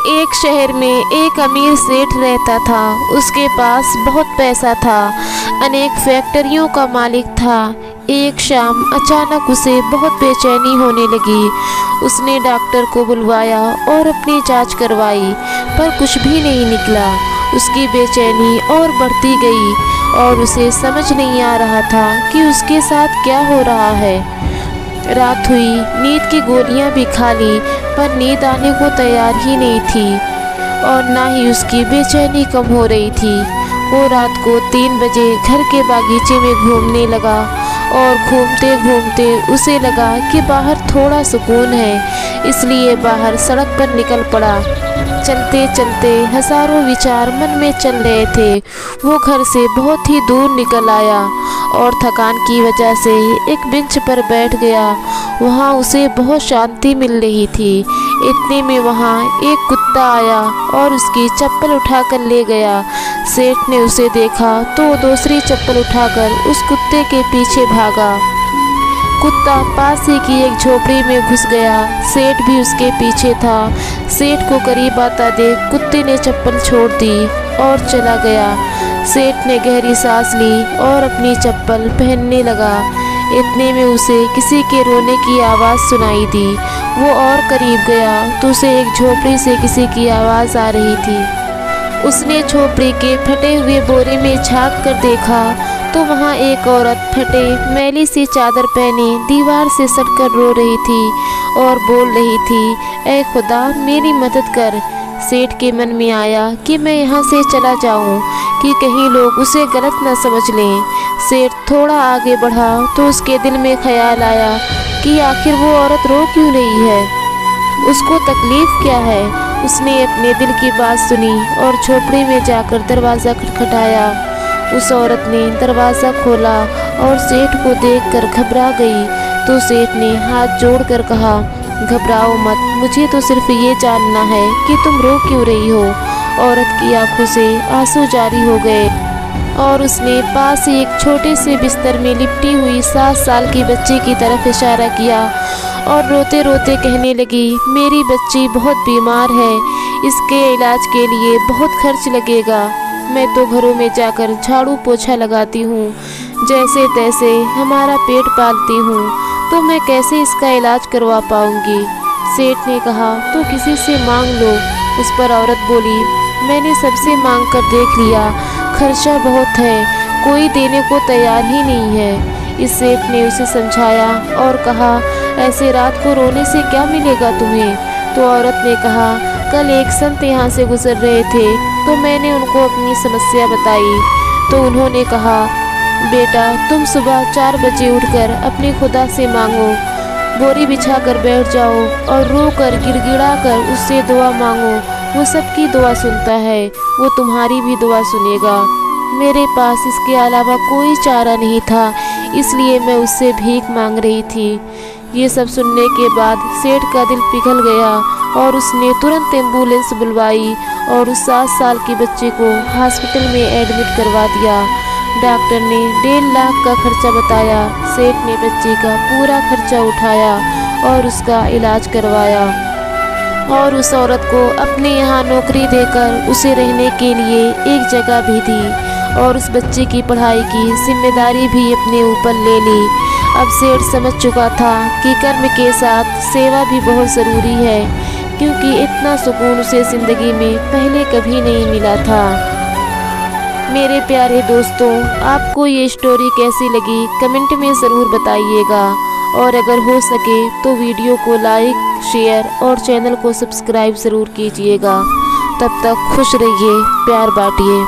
एक शहर में एक अमीर सेठ रहता था। उसके पास बहुत पैसा था, अनेक फैक्ट्रियों का मालिक था। एक शाम अचानक उसे बहुत बेचैनी होने लगी। उसने डॉक्टर को बुलवाया और अपनी जांच करवाई, पर कुछ भी नहीं निकला। उसकी बेचैनी और बढ़ती गई और उसे समझ नहीं आ रहा था कि उसके साथ क्या हो रहा है। रात हुई, नींद की गोलियां भी खा ली, पर नींद आने को तैयार ही नहीं थी और ना ही उसकी बेचैनी कम हो रही थी। वो रात को 3 बजे घर के बागीचे में घूमने लगा और घूमते घूमते उसे लगा कि बाहर थोड़ा सुकून है, इसलिए बाहर सड़क पर निकल पड़ा। चलते चलते हजारों विचार मन में चल रहे थे। वो घर से बहुत ही दूर निकल आया और थकान की वजह से एक बेंच पर बैठ गया। वहाँ उसे बहुत शांति मिल रही थी। इतने में वहाँ एक कुत्ता आया और उसकी चप्पल उठाकर ले गया। सेठ ने उसे देखा तो दूसरी चप्पल उठाकर उस कुत्ते के पीछे भागा। कुत्ता पास ही की एक झोपड़ी में घुस गया। सेठ भी उसके पीछे था। सेठ को करीब आता देख कुत्ते ने चप्पल छोड़ दी और चला गया। सेठ ने गहरी सांस ली और अपनी चप्पल पहनने लगा। इतने में उसे किसी के रोने की आवाज़ सुनाई दी। वो और करीब गया तो उसे एक झोपड़ी से किसी की आवाज़ आ रही थी। उसने झोपड़ी के फटे हुए बोरे में झांक कर देखा तो वहाँ एक औरत फटे मैली सी चादर पहने दीवार से सटकर रो रही थी और बोल रही थी, ऐ खुदा मेरी मदद कर। सेठ के मन में आया कि मैं यहाँ से चला जाऊँ कि कहीं लोग उसे गलत न समझ लें। सेठ थोड़ा आगे बढ़ा तो उसके दिल में ख्याल आया कि आखिर वो औरत रो क्यों रही है, उसको तकलीफ़ क्या है। उसने अपने दिल की बात सुनी और झोपड़ी में जाकर दरवाज़ा खटखटाया। उस औरत ने दरवाज़ा खोला और सेठ को देखकर घबरा गई तो सेठ ने हाथ जोड़कर कहा, घबराओ मत, मुझे तो सिर्फ ये जानना है कि तुम रो क्यों रही हो। औरत की आंखों से आंसू जारी हो गए और उसने पास ही एक छोटे से बिस्तर में लिपटी हुई 7 साल की बच्ची की तरफ इशारा किया और रोते रोते कहने लगी, मेरी बच्ची बहुत बीमार है, इसके इलाज के लिए बहुत खर्च लगेगा। मैं तो घरों में जाकर झाड़ू पोछा लगाती हूँ, जैसे तैसे हमारा पेट पालती हूँ, तो मैं कैसे इसका इलाज करवा पाऊँगी। सेठ ने कहा, तो किसी से मांग लो। उस पर औरत बोली, मैंने सबसे मांग कर देख लिया, खर्चा बहुत है, कोई देने को तैयार ही नहीं है। इस सेठ ने उसे समझाया और कहा, ऐसे रात को रोने से क्या मिलेगा तुम्हें। तो औरत ने कहा, कल एक संत यहाँ से गुजर रहे थे तो मैंने उनको अपनी समस्या बताई तो उन्होंने कहा, बेटा तुम सुबह 4 बजे उठकर अपने खुदा से मांगो, बोरी बिछा कर बैठ जाओ और रो कर गिड़गिड़ा कर उससे दुआ मांगो। वो सबकी दुआ सुनता है, वो तुम्हारी भी दुआ सुनेगा। मेरे पास इसके अलावा कोई चारा नहीं था, इसलिए मैं उससे भीख मांग रही थी। ये सब सुनने के बाद सेठ का दिल पिघल गया और उसने तुरंत एम्बुलेंस बुलवाई और उस 7 साल की बच्चे को हॉस्पिटल में एडमिट करवा दिया। डॉक्टर ने 1.5 लाख का खर्चा बताया। सेठ ने बच्चे का पूरा खर्चा उठाया और उसका इलाज करवाया और उस औरत को अपने यहाँ नौकरी देकर उसे रहने के लिए एक जगह भी दी और उस बच्चे की पढ़ाई की जिम्मेदारी भी अपने ऊपर ले ली। अब सेठ समझ चुका था कि कर्म के साथ सेवा भी बहुत ज़रूरी है, क्योंकि इतना सुकून उसे ज़िंदगी में पहले कभी नहीं मिला था। मेरे प्यारे दोस्तों, आपको ये स्टोरी कैसी लगी कमेंट में ज़रूर बताइएगा और अगर हो सके तो वीडियो को लाइक, शेयर और चैनल को सब्सक्राइब ज़रूर कीजिएगा। तब तक खुश रहिए, प्यार बांटिए।